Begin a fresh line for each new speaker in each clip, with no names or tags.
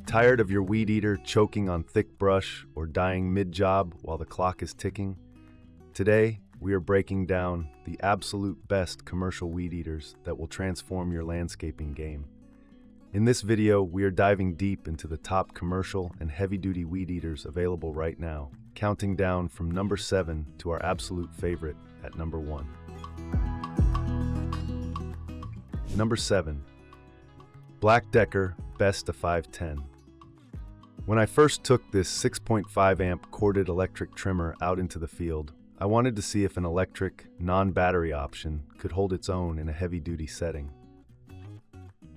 Tired of your weed eater choking on thick brush or dying mid-job while the clock is ticking? Today, we are breaking down the absolute best commercial weed eaters that will transform your landscaping game. In this video, we are diving deep into the top commercial and heavy-duty weed eaters available right now, counting down from number 7 to our absolute favorite at number 1. Number 7. BLACK+DECKER Best of 510. When I first took this 6.5 amp corded electric trimmer out into the field, I wanted to see if an electric, non-battery option could hold its own in a heavy-duty setting.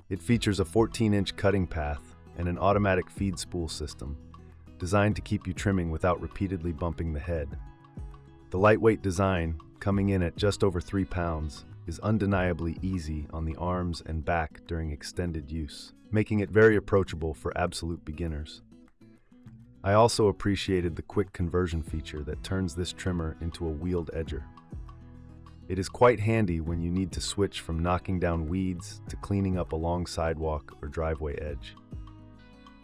It features a 14-inch cutting path and an automatic feed spool system, designed to keep you trimming without repeatedly bumping the head. The lightweight design, coming in at just over 3 pounds, is undeniably easy on the arms and back during extended use, making it very approachable for absolute beginners. I also appreciated the quick conversion feature that turns this trimmer into a wheeled edger. It is quite handy when you need to switch from knocking down weeds to cleaning up a long sidewalk or driveway edge.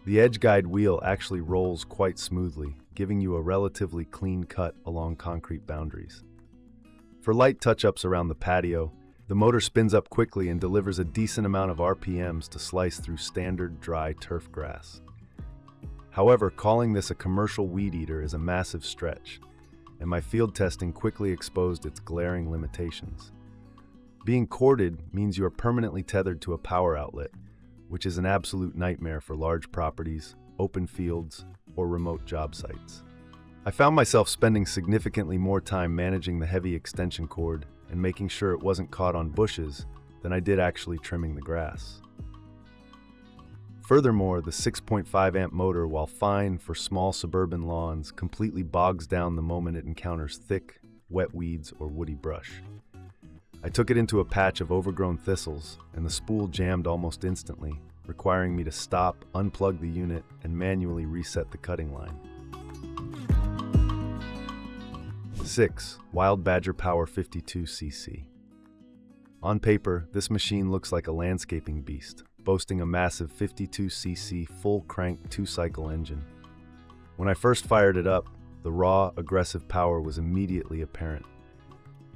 The edge guide wheel actually rolls quite smoothly, giving you a relatively clean cut along concrete boundaries. For light touch-ups around the patio, the motor spins up quickly and delivers a decent amount of RPMs to slice through standard dry turf grass. However, calling this a commercial weed eater is a massive stretch, and my field testing quickly exposed its glaring limitations. Being corded means you are permanently tethered to a power outlet, which is an absolute nightmare for large properties, open fields, or remote job sites. I found myself spending significantly more time managing the heavy extension cord and making sure it wasn't caught on bushes than I did actually trimming the grass. Furthermore, the 6.5 amp motor, while fine for small suburban lawns, completely bogs down the moment it encounters thick, wet weeds or woody brush. I took it into a patch of overgrown thistles, and the spool jammed almost instantly, requiring me to stop, unplug the unit, and manually reset the cutting line. 6. Wild Badger Power 52cc. On paper, this machine looks like a landscaping beast, boasting a massive 52cc full-crank 2-cycle engine. When I first fired it up, the raw, aggressive power was immediately apparent.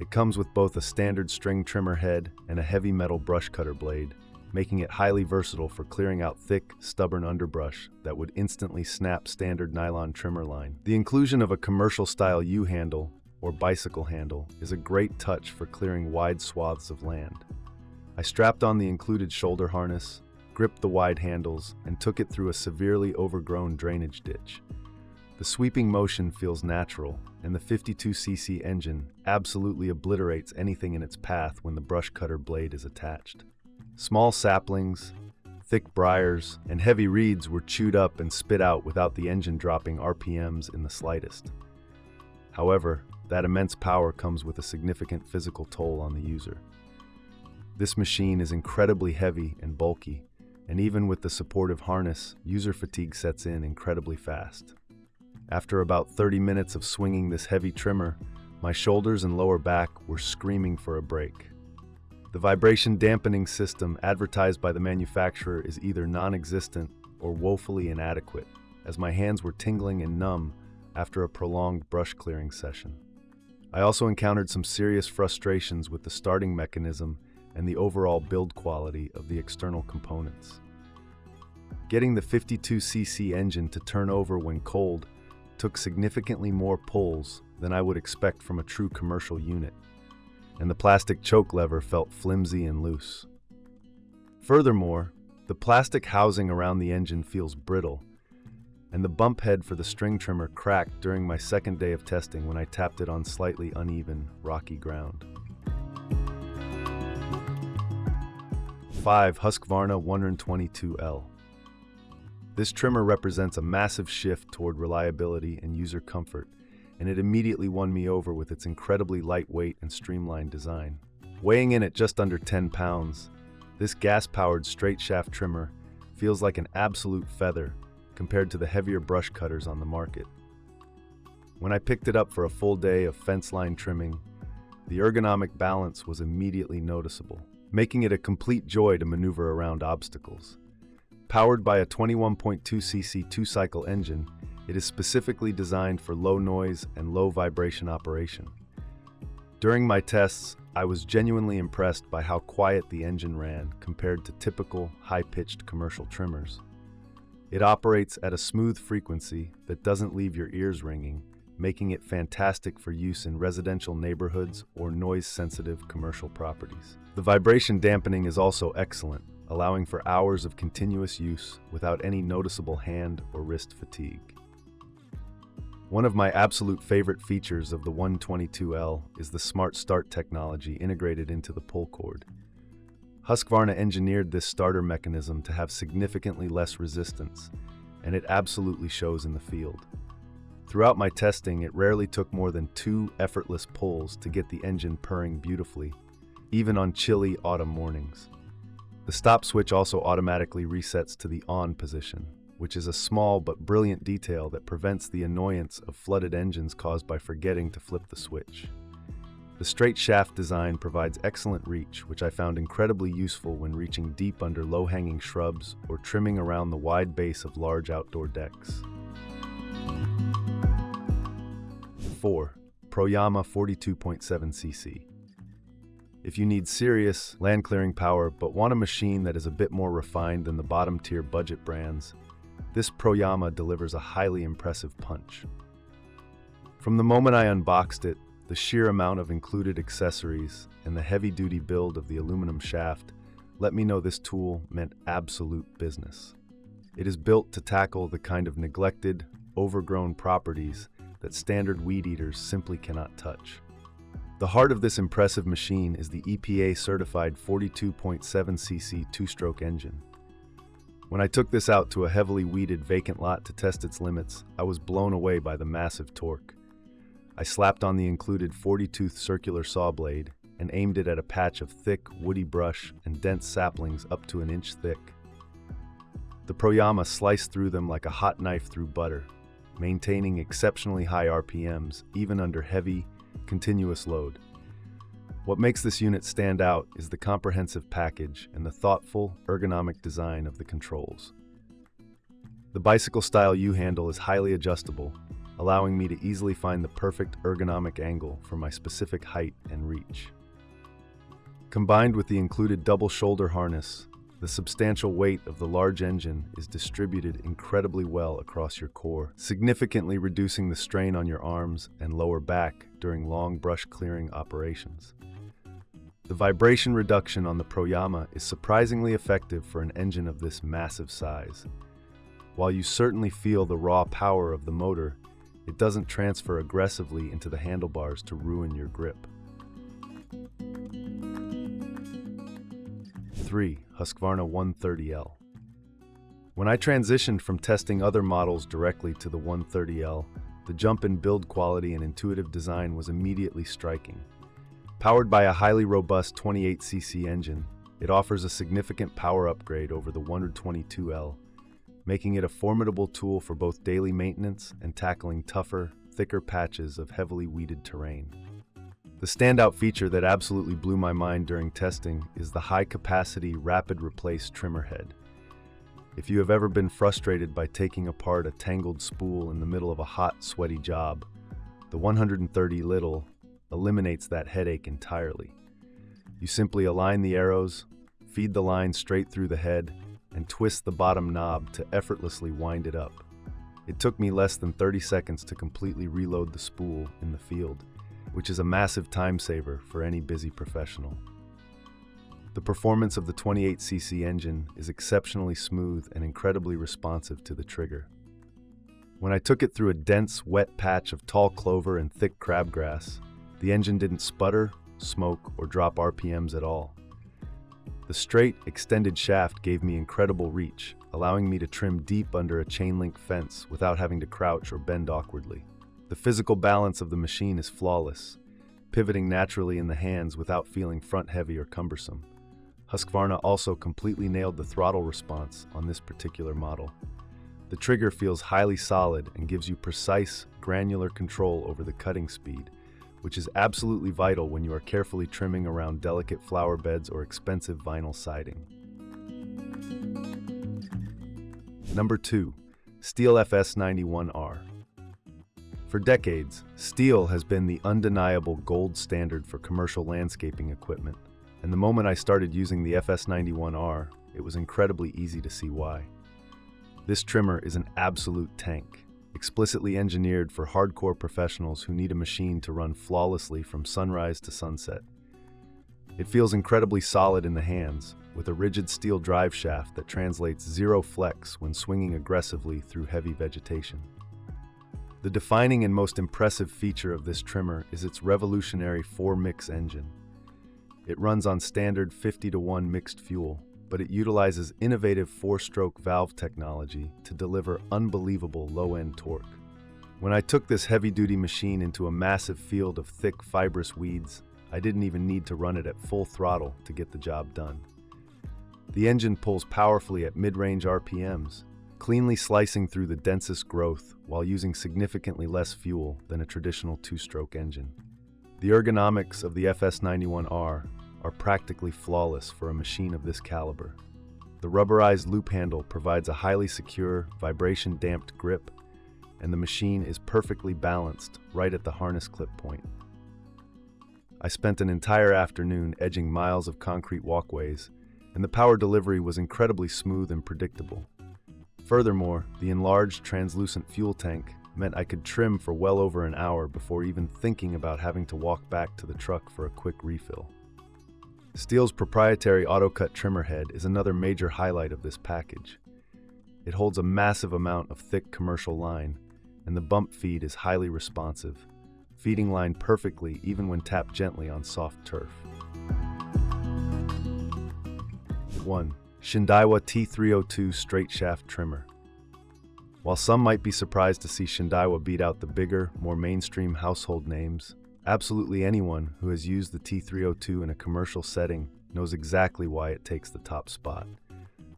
It comes with both a standard string trimmer head and a heavy metal brush cutter blade, making it highly versatile for clearing out thick, stubborn underbrush that would instantly snap standard nylon trimmer line. The inclusion of a commercial-style U-handle, or bicycle handle, is a great touch for clearing wide swaths of land. I strapped on the included shoulder harness, gripped the wide handles, and took it through a severely overgrown drainage ditch. The sweeping motion feels natural, and the 52cc engine absolutely obliterates anything in its path when the brush cutter blade is attached. Small saplings, thick briars, and heavy reeds were chewed up and spit out without the engine dropping RPMs in the slightest. However, that immense power comes with a significant physical toll on the user. This machine is incredibly heavy and bulky, and even with the supportive harness, user fatigue sets in incredibly fast. After about 30 minutes of swinging this heavy trimmer, my shoulders and lower back were screaming for a break. The vibration dampening system advertised by the manufacturer is either non-existent or woefully inadequate, as my hands were tingling and numb after a prolonged brush clearing session. I also encountered some serious frustrations with the starting mechanism and the overall build quality of the external components. Getting the 52cc engine to turn over when cold took significantly more pulls than I would expect from a true commercial unit, and the plastic choke lever felt flimsy and loose. Furthermore, the plastic housing around the engine feels brittle, and the bump head for the string trimmer cracked during my second day of testing when I tapped it on slightly uneven, rocky ground. 5. Husqvarna 122L. This trimmer represents a massive shift toward reliability and user comfort, and it immediately won me over with its incredibly lightweight and streamlined design. Weighing in at just under 10 pounds, this gas-powered straight-shaft trimmer feels like an absolute feather compared to the heavier brush cutters on the market. When I picked it up for a full day of fence line trimming, the ergonomic balance was immediately noticeable, making it a complete joy to maneuver around obstacles. Powered by a 21.2cc two-cycle engine, it is specifically designed for low noise and low vibration operation. During my tests, I was genuinely impressed by how quiet the engine ran compared to typical high-pitched commercial trimmers. It operates at a smooth frequency that doesn't leave your ears ringing, making it fantastic for use in residential neighborhoods or noise-sensitive commercial properties. The vibration dampening is also excellent, allowing for hours of continuous use without any noticeable hand or wrist fatigue. One of my absolute favorite features of the 122L is the Smart Start technology integrated into the pull cord. Husqvarna engineered this starter mechanism to have significantly less resistance, and it absolutely shows in the field. Throughout my testing, it rarely took more than 2 effortless pulls to get the engine purring beautifully, even on chilly autumn mornings. The stop switch also automatically resets to the on position, which is a small but brilliant detail that prevents the annoyance of flooded engines caused by forgetting to flip the switch. The straight shaft design provides excellent reach, which I found incredibly useful when reaching deep under low-hanging shrubs or trimming around the wide base of large outdoor decks. 4. PROYAMA 42.7cc. If you need serious land clearing power but want a machine that is a bit more refined than the bottom-tier budget brands, this PROYAMA delivers a highly impressive punch. From the moment I unboxed it, the sheer amount of included accessories and the heavy-duty build of the aluminum shaft let me know this tool meant absolute business. It is built to tackle the kind of neglected, overgrown properties that standard weed eaters simply cannot touch. The heart of this impressive machine is the EPA-certified 42.7cc two-stroke engine. When I took this out to a heavily weeded vacant lot to test its limits, I was blown away by the massive torque. I slapped on the included 40-tooth circular saw blade and aimed it at a patch of thick, woody brush and dense saplings up to 1 inch thick. The PROYAMA sliced through them like a hot knife through butter, maintaining exceptionally high RPMs even under heavy, continuous load. What makes this unit stand out is the comprehensive package and the thoughtful, ergonomic design of the controls. The bicycle-style U-handle is highly adjustable, allowing me to easily find the perfect ergonomic angle for my specific height and reach. Combined with the included double shoulder harness, the substantial weight of the large engine is distributed incredibly well across your core, significantly reducing the strain on your arms and lower back during long brush clearing operations. The vibration reduction on the PROYAMA is surprisingly effective for an engine of this massive size. While you certainly feel the raw power of the motor, it doesn't transfer aggressively into the handlebars to ruin your grip. 3. Husqvarna 130L. When I transitioned from testing other models directly to the 130L, the jump in build quality and intuitive design was immediately striking. Powered by a highly robust 28cc engine, it offers a significant power upgrade over the 122L, making it a formidable tool for both daily maintenance and tackling tougher, thicker patches of heavily weeded terrain. The standout feature that absolutely blew my mind during testing is the high-capacity, rapid replace trimmer head. If you have ever been frustrated by taking apart a tangled spool in the middle of a hot, sweaty job, the 130 Little eliminates that headache entirely. You simply align the arrows, feed the line straight through the head, and twist the bottom knob to effortlessly wind it up. It took me less than 30 seconds to completely reload the spool in the field, which is a massive time saver for any busy professional. The performance of the 28cc engine is exceptionally smooth and incredibly responsive to the trigger. When I took it through a dense, wet patch of tall clover and thick crabgrass, the engine didn't sputter, smoke, or drop RPMs at all. The straight, extended shaft gave me incredible reach, allowing me to trim deep under a chain-link fence without having to crouch or bend awkwardly. The physical balance of the machine is flawless, pivoting naturally in the hands without feeling front-heavy or cumbersome. Husqvarna also completely nailed the throttle response on this particular model. The trigger feels highly solid and gives you precise, granular control over the cutting speed, which is absolutely vital when you are carefully trimming around delicate flower beds or expensive vinyl siding. Number 2. Stihl FS91R. For decades, Stihl has been the undeniable gold standard for commercial landscaping equipment, and the moment I started using the FS91R, it was incredibly easy to see why. This trimmer is an absolute tank, explicitly engineered for hardcore professionals who need a machine to run flawlessly from sunrise to sunset. It feels incredibly solid in the hands, with a rigid steel drive shaft that translates zero flex when swinging aggressively through heavy vegetation. The defining and most impressive feature of this trimmer is its revolutionary 4-mix engine. It runs on standard 50-to-1 mixed fuel, but it utilizes innovative 4-stroke valve technology to deliver unbelievable low-end torque. When I took this heavy-duty machine into a massive field of thick, fibrous weeds, I didn't even need to run it at full throttle to get the job done. The engine pulls powerfully at mid-range RPMs, cleanly slicing through the densest growth while using significantly less fuel than a traditional 2-stroke engine. The ergonomics of the FS91R are practically flawless for a machine of this caliber. The rubberized loop handle provides a highly secure, vibration-damped grip, and the machine is perfectly balanced right at the harness clip point. I spent an entire afternoon edging miles of concrete walkways, and the power delivery was incredibly smooth and predictable. Furthermore, the enlarged translucent fuel tank meant I could trim for well over an hour before even thinking about having to walk back to the truck for a quick refill. Stihl's proprietary auto-cut trimmer head is another major highlight of this package. It holds a massive amount of thick commercial line, and the bump feed is highly responsive, feeding line perfectly even when tapped gently on soft turf. 1. Shindaiwa T302 Straight Shaft Trimmer. While some might be surprised to see Shindaiwa beat out the bigger, more mainstream household names, absolutely anyone who has used the T302 in a commercial setting knows exactly why it takes the top spot.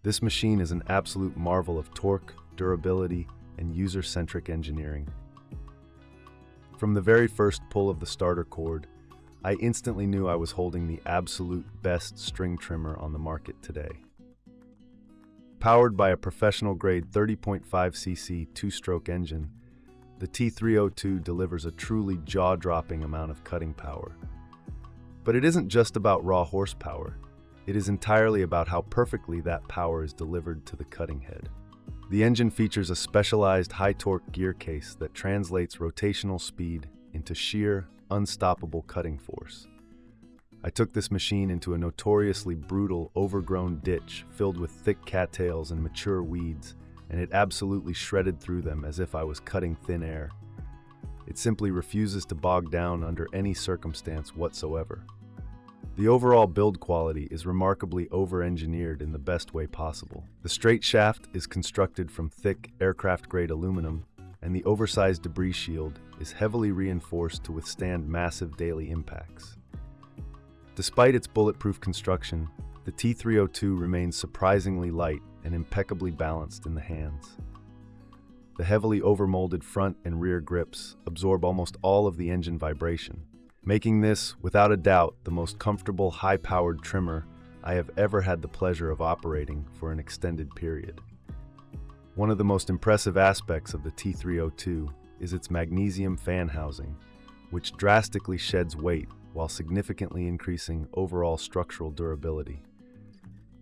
This machine is an absolute marvel of torque, durability, and user-centric engineering. From the very first pull of the starter cord, I instantly knew I was holding the absolute best string trimmer on the market today. Powered by a professional-grade 30.5cc 2-stroke engine, the T302 delivers a truly jaw-dropping amount of cutting power. But it isn't just about raw horsepower. It is entirely about how perfectly that power is delivered to the cutting head. The engine features a specialized high-torque gear case that translates rotational speed into sheer, unstoppable cutting force. I took this machine into a notoriously brutal, overgrown ditch filled with thick cattails and mature weeds, and it absolutely shredded through them as if I was cutting thin air. It simply refuses to bog down under any circumstance whatsoever. The overall build quality is remarkably over-engineered in the best way possible. The straight shaft is constructed from thick, aircraft-grade aluminum, and the oversized debris shield is heavily reinforced to withstand massive daily impacts. Despite its bulletproof construction, the T302 remains surprisingly light and impeccably balanced in the hands. The heavily overmolded front and rear grips absorb almost all of the engine vibration, making this, without a doubt, the most comfortable, high-powered trimmer I have ever had the pleasure of operating for an extended period. One of the most impressive aspects of the T302 is its magnesium fan housing, which drastically sheds weight while significantly increasing overall structural durability.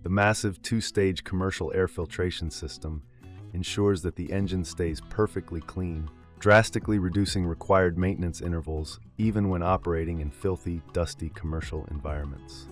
The massive 2-stage commercial air filtration system ensures that the engine stays perfectly clean, drastically reducing required maintenance intervals even when operating in filthy, dusty commercial environments.